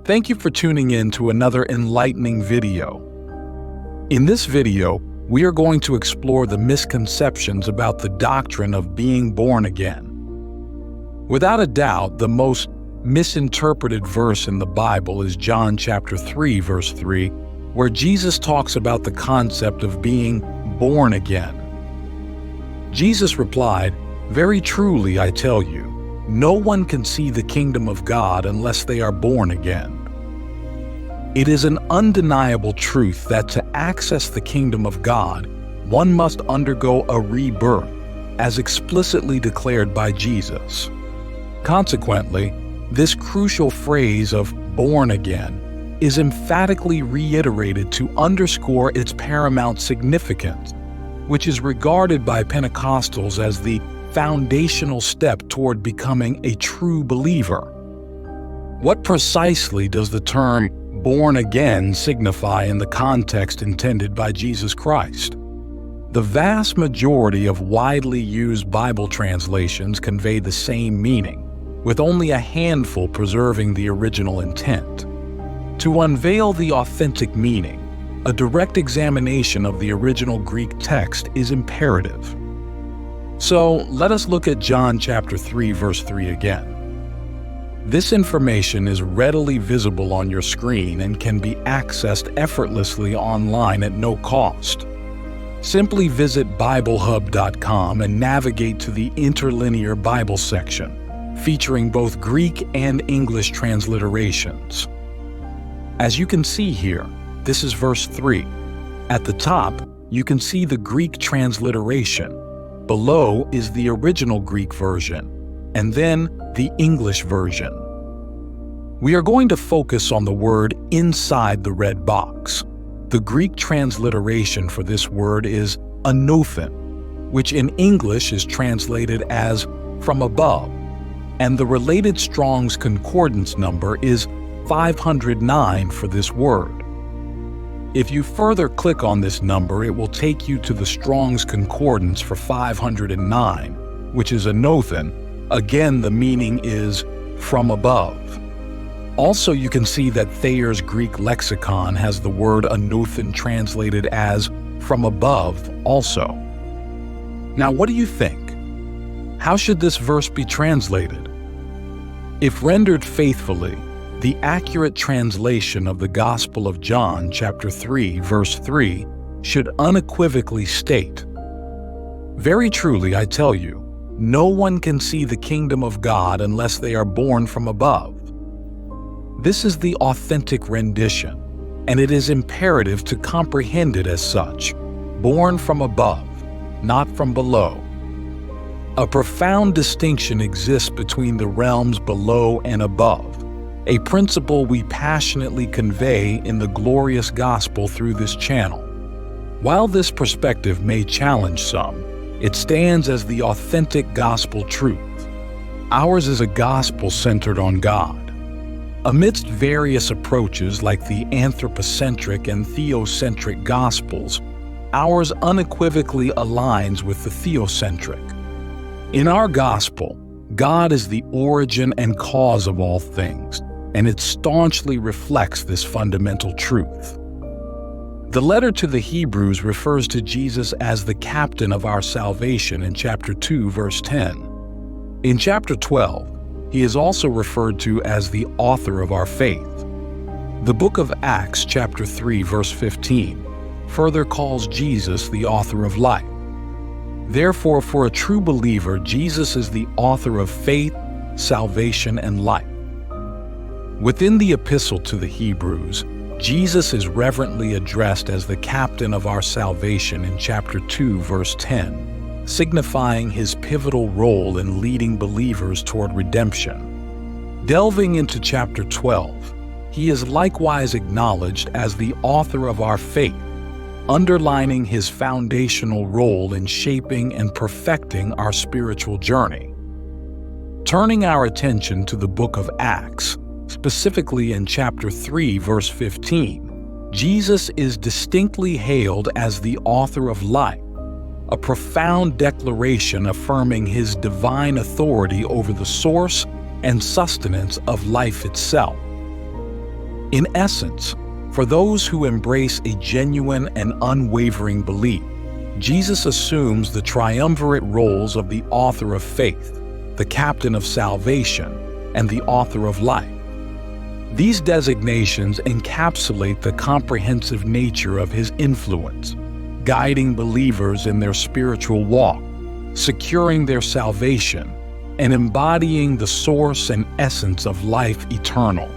Thank you for tuning in to another enlightening video. In this video, we are going to explore the misconceptions about the doctrine of being born again. Without a doubt, the most misinterpreted verse in the Bible is John chapter 3, verse 3, where Jesus talks about the concept of being born again. Jesus replied, "Very truly I tell you, no one can see the kingdom of God unless they are born again." It is an undeniable truth that to access the kingdom of God, one must undergo a rebirth, as explicitly declared by Jesus. Consequently, this crucial phrase of born again is emphatically reiterated to underscore its paramount significance, which is regarded by Pentecostals as the foundational step toward becoming a true believer. What precisely does the term born again signify in the context intended by Jesus Christ? The vast majority of widely used Bible translations convey the same meaning, with only a handful preserving the original intent. To unveil the authentic meaning, a direct examination of the original Greek text is imperative. So let us look at John chapter 3, verse 3 again. This information is readily visible on your screen and can be accessed effortlessly online at no cost. Simply visit BibleHub.com and navigate to the Interlinear Bible section, featuring both Greek and English transliterations. As you can see here, this is verse 3. At the top, you can see the Greek transliteration. Below is the original Greek version, and then the English version. We are going to focus on the word inside the red box. The Greek transliteration for this word is Anöthen, which in English is translated as from above, and the related Strong's Concordance number is 509 for this word. If you further click on this number, it will take you to the Strong's Concordance for 509, which is Anöthen. Again, the meaning is from above. Also, you can see that Thayer's Greek lexicon has the word Anöthen translated as from above also. Now, what do you think? How should this verse be translated? If rendered faithfully, the accurate translation of the Gospel of John, chapter 3, verse 3, should unequivocally state, "Very truly I tell you, no one can see the kingdom of God unless they are born from above." This is the authentic rendition, and it is imperative to comprehend it as such, born from above, not from below. A profound distinction exists between the realms below and above, a principle we passionately convey in the glorious gospel through this channel. While this perspective may challenge some, it stands as the authentic gospel truth. Ours is a gospel centered on God. Amidst various approaches like the anthropocentric and theocentric gospels, ours unequivocally aligns with the theocentric. In our gospel, God is the origin and cause of all things, and it staunchly reflects this fundamental truth. The letter to the Hebrews refers to Jesus as the captain of our salvation in chapter 2, verse 10. In chapter 12, he is also referred to as the author of our faith. The book of Acts, chapter 3, verse 15, further calls Jesus the author of life. Therefore, for a true believer, Jesus is the author of faith, salvation, and life. Within the epistle to the Hebrews, Jesus is reverently addressed as the captain of our salvation in chapter 2, verse 10, signifying his pivotal role in leading believers toward redemption. Delving into chapter 12, he is likewise acknowledged as the author of our faith, underlining his foundational role in shaping and perfecting our spiritual journey. Turning our attention to the book of Acts, specifically in chapter 3, verse 15, Jesus is distinctly hailed as the author of life, a profound declaration affirming his divine authority over the source and sustenance of life itself. In essence, for those who embrace a genuine and unwavering belief, Jesus assumes the triumvirate roles of the author of faith, the captain of salvation, and the author of life. These designations encapsulate the comprehensive nature of his influence, guiding believers in their spiritual walk, securing their salvation, and embodying the source and essence of life eternal.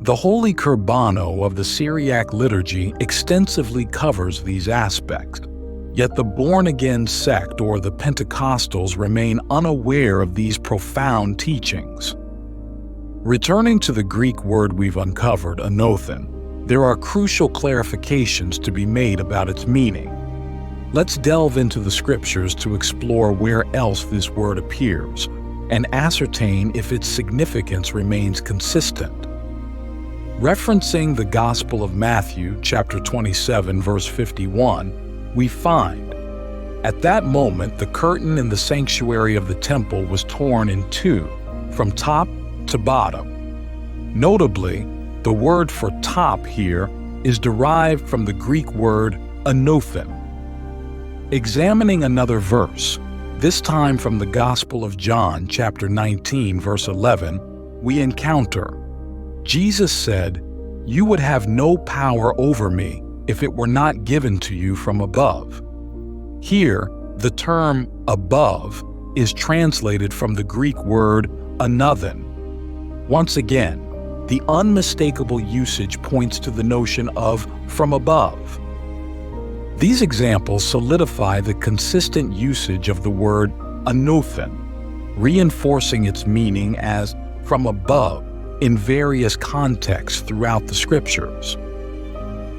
The Holy Kurbano of the Syriac liturgy extensively covers these aspects, yet the born-again sect or the Pentecostals remain unaware of these profound teachings. Returning to the Greek word we've uncovered, Anöthen, there are crucial clarifications to be made about its meaning. Let's delve into the scriptures to explore where else this word appears and ascertain if its significance remains consistent. Referencing the Gospel of Matthew, chapter 27, verse 51, we find, "At that moment the curtain in the sanctuary of the temple was torn in two, from top to bottom." Notably, the word for top here is derived from the Greek word Anöthen. Examining another verse, this time from the Gospel of John, chapter 19, verse 11, we encounter, Jesus said, "You would have no power over me if it were not given to you from above." Here, the term above is translated from the Greek word Anöthen. Once again, the unmistakable usage points to the notion of from above. These examples solidify the consistent usage of the word Anöthen, reinforcing its meaning as from above in various contexts throughout the scriptures.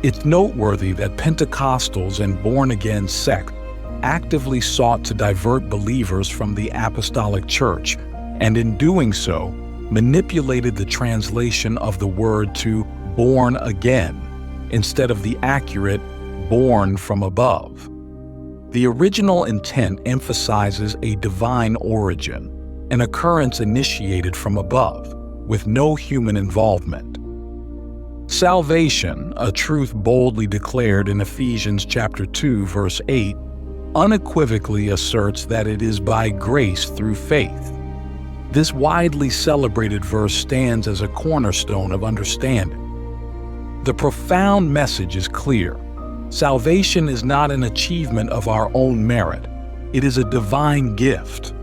It's noteworthy that Pentecostals and Born Again sects actively sought to divert believers from the apostolic church, and in doing so, manipulated the translation of the word to born again instead of the accurate born from above. The original intent emphasizes a divine origin, an occurrence initiated from above, with no human involvement. Salvation, a truth boldly declared in Ephesians chapter 2, verse 8, unequivocally asserts that it is by grace through faith. This widely celebrated verse stands as a cornerstone of understanding. The profound message is clear. Salvation is not an achievement of our own merit. It is a divine gift.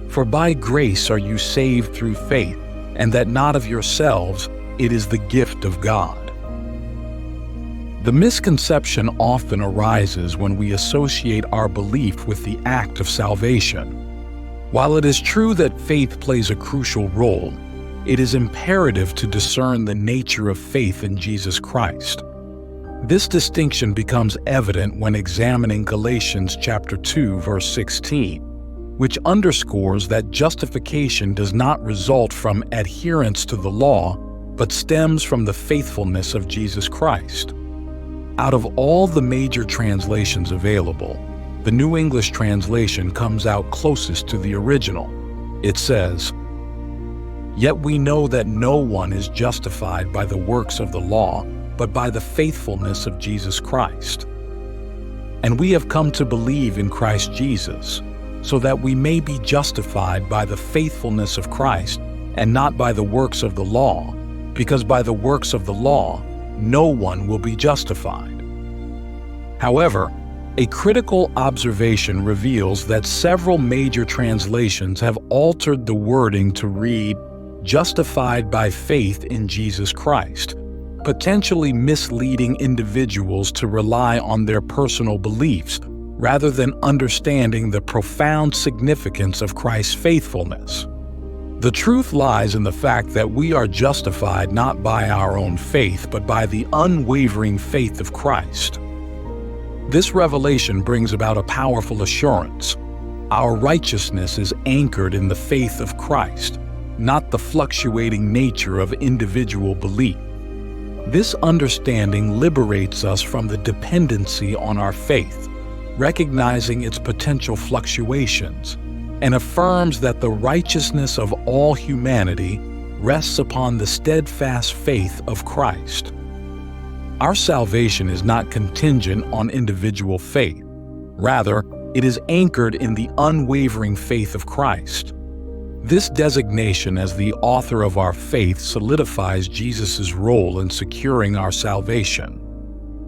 For by grace are you saved through faith, and that not of yourselves, it is the gift of God. The misconception often arises when we associate our belief with the act of salvation. While it is true that faith plays a crucial role, it is imperative to discern the nature of faith in Jesus Christ. This distinction becomes evident when examining Galatians chapter 2, verse 16, which underscores that justification does not result from adherence to the law, but stems from the faithfulness of Jesus Christ. Out of all the major translations available, the New English translation comes out closest to the original. It says, "Yet we know that no one is justified by the works of the law, but by the faithfulness of Jesus Christ. And we have come to believe in Christ Jesus, so that we may be justified by the faithfulness of Christ and not by the works of the law, because by the works of the law, no one will be justified." However, a critical observation reveals that several major translations have altered the wording to read, "justified by faith in Jesus Christ," potentially misleading individuals to rely on their personal beliefs rather than understanding the profound significance of Christ's faithfulness. The truth lies in the fact that we are justified not by our own faith, but by the unwavering faith of Christ. This revelation brings about a powerful assurance. Our righteousness is anchored in the faith of Christ, not the fluctuating nature of individual belief. This understanding liberates us from the dependency on our faith, recognizing its potential fluctuations, and affirms that the righteousness of all humanity rests upon the steadfast faith of Christ. Our salvation is not contingent on individual faith. Rather, it is anchored in the unwavering faith of Christ. This designation as the author of our faith solidifies Jesus' role in securing our salvation.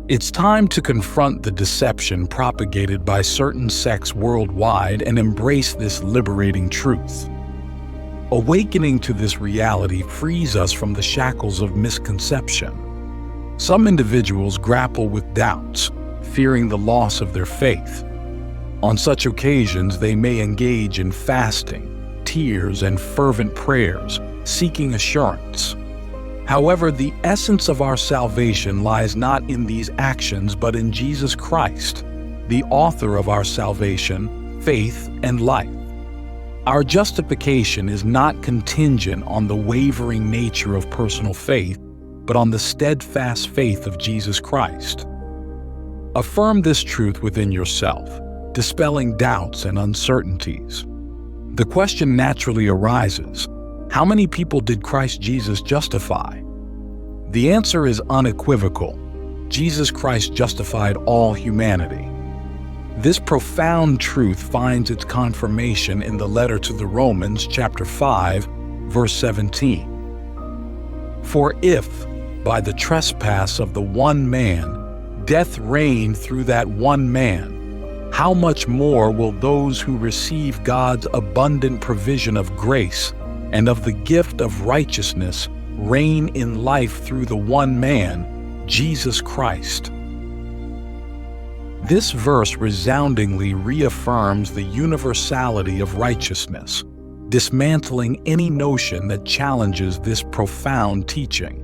It's time to confront the deception propagated by certain sects worldwide and embrace this liberating truth. Awakening to this reality frees us from the shackles of misconception. Some individuals grapple with doubts, fearing the loss of their faith. On such occasions, they may engage in fasting, tears, and fervent prayers, seeking assurance. However, the essence of our salvation lies not in these actions but in Jesus Christ, the author of our salvation, faith, and life. Our justification is not contingent on the wavering nature of personal faith, but on the steadfast faith of Jesus Christ. Affirm this truth within yourself, dispelling doubts and uncertainties. The question naturally arises, how many people did Christ Jesus justify? The answer is unequivocal. Jesus Christ justified all humanity. This profound truth finds its confirmation in the letter to the Romans, chapter 5, verse 17. For if, by the trespass of the one man, death reigned through that one man, how much more will those who receive God's abundant provision of grace and of the gift of righteousness reign in life through the one man, Jesus Christ? This verse resoundingly reaffirms the universality of righteousness, dismantling any notion that challenges this profound teaching.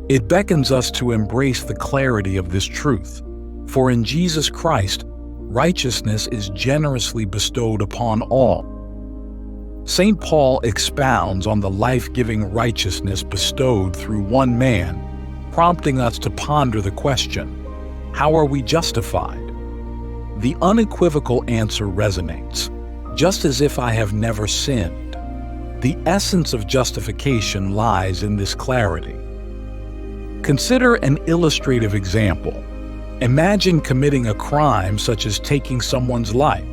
It beckons us to embrace the clarity of this truth, for in Jesus Christ, righteousness is generously bestowed upon all. St. Paul expounds on the life-giving righteousness bestowed through one man, prompting us to ponder the question, how are we justified? The unequivocal answer resonates, just as if I have never sinned. The essence of justification lies in this clarity. Consider an illustrative example. Imagine committing a crime such as taking someone's life.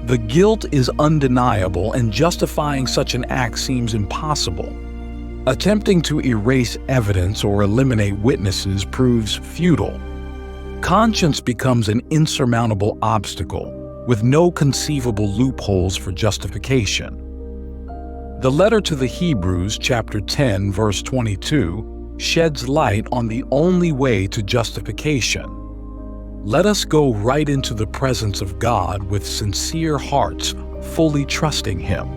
The guilt is undeniable and justifying such an act seems impossible. Attempting to erase evidence or eliminate witnesses proves futile. Conscience becomes an insurmountable obstacle, with no conceivable loopholes for justification. The letter to the Hebrews, chapter 10, verse 22, sheds light on the only way to justification. Let us go right into the presence of God with sincere hearts, fully trusting Him.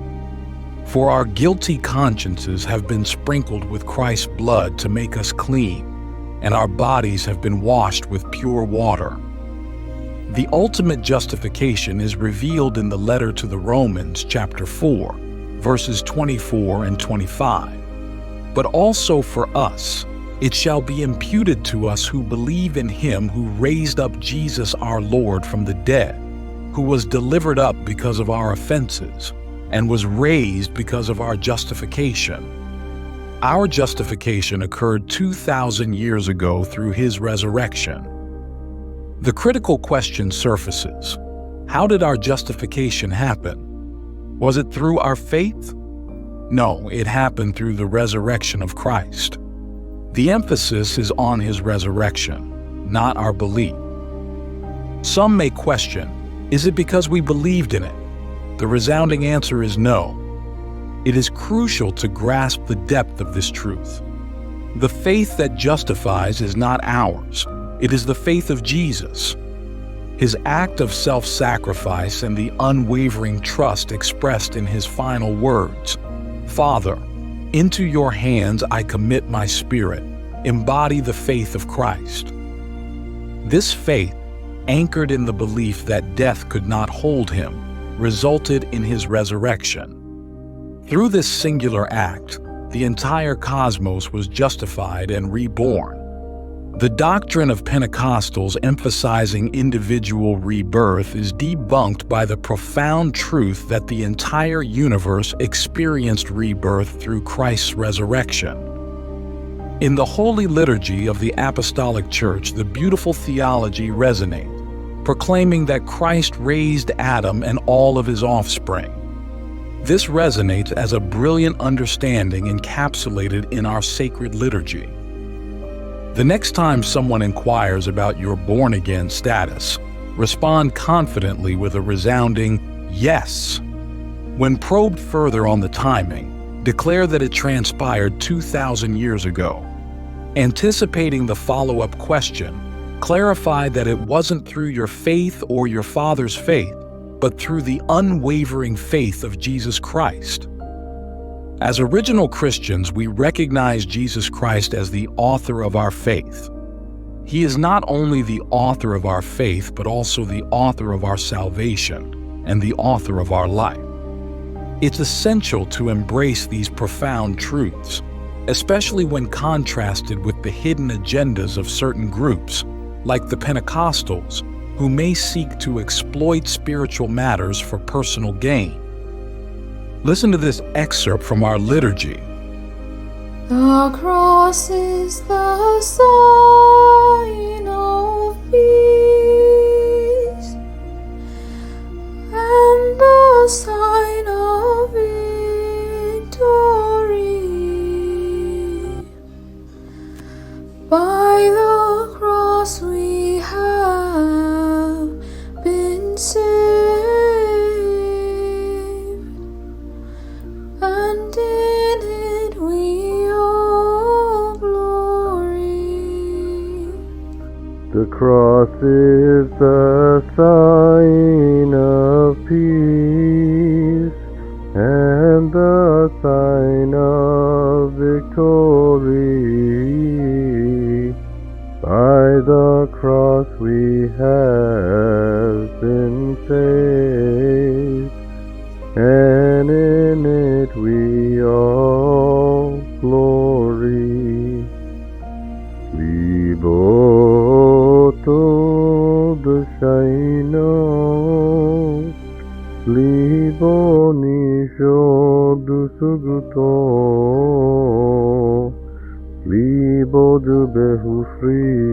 For our guilty consciences have been sprinkled with Christ's blood to make us clean, and our bodies have been washed with pure water. The ultimate justification is revealed in the letter to the Romans, chapter 4, verses 24 and 25. But also for us, it shall be imputed to us who believe in Him who raised up Jesus our Lord from the dead, who was delivered up because of our offenses, and was raised because of our justification. Our justification occurred 2,000 years ago through His resurrection. The critical question surfaces: how did our justification happen? Was it through our faith? No, it happened through the resurrection of Christ. The emphasis is on His resurrection, not our belief. Some may question, is it because we believed in it? The resounding answer is no. It is crucial to grasp the depth of this truth. The faith that justifies is not ours. It is the faith of Jesus. His act of self-sacrifice and the unwavering trust expressed in His final words, Father, into your hands I commit my spirit, embody the faith of Christ. This faith, anchored in the belief that death could not hold Him, resulted in His resurrection. Through this singular act, the entire cosmos was justified and reborn. The doctrine of Pentecostals emphasizing individual rebirth is debunked by the profound truth that the entire universe experienced rebirth through Christ's resurrection. In the Holy Liturgy of the Apostolic Church, the beautiful theology resonates, proclaiming that Christ raised Adam and all of his offspring. This resonates as a brilliant understanding encapsulated in our sacred liturgy. The next time someone inquires about your born-again status, respond confidently with a resounding yes. When probed further on the timing, declare that it transpired 2,000 years ago. Anticipating the follow-up question, clarify that it wasn't through your faith or your father's faith, but through the unwavering faith of Jesus Christ. As original Christians, we recognize Jesus Christ as the author of our faith. He is not only the author of our faith, but also the author of our salvation and the author of our life. It's essential to embrace these profound truths, especially when contrasted with the hidden agendas of certain groups, like the Pentecostals, who may seek to exploit spiritual matters for personal gain. Listen to this excerpt from our liturgy. The cross is the sign of peace and the sign of victory. By the cross we have been saved. And in it we all glory. The cross is the sign of peace and the sign of victory. By the cross we have been saved, and in it we all glory. Libo to shaino, libo nisho dusuguto, libo dubehu frikinan.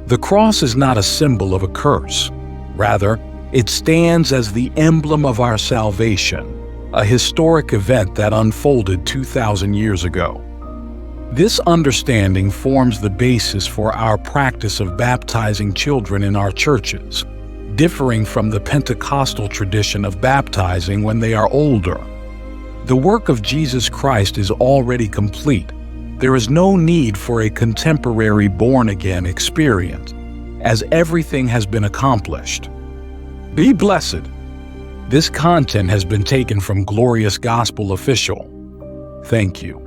The cross is not a symbol of a curse. Rather, it stands as the emblem of our salvation, a historic event that unfolded 2,000 years ago. This understanding forms the basis for our practice of baptizing children in our churches, differing from the Pentecostal tradition of baptizing when they are older. The work of Jesus Christ is already complete. There is no need for a contemporary born-again experience, as everything has been accomplished. Be blessed. This content has been taken from Glorious Gospel Official. Thank you.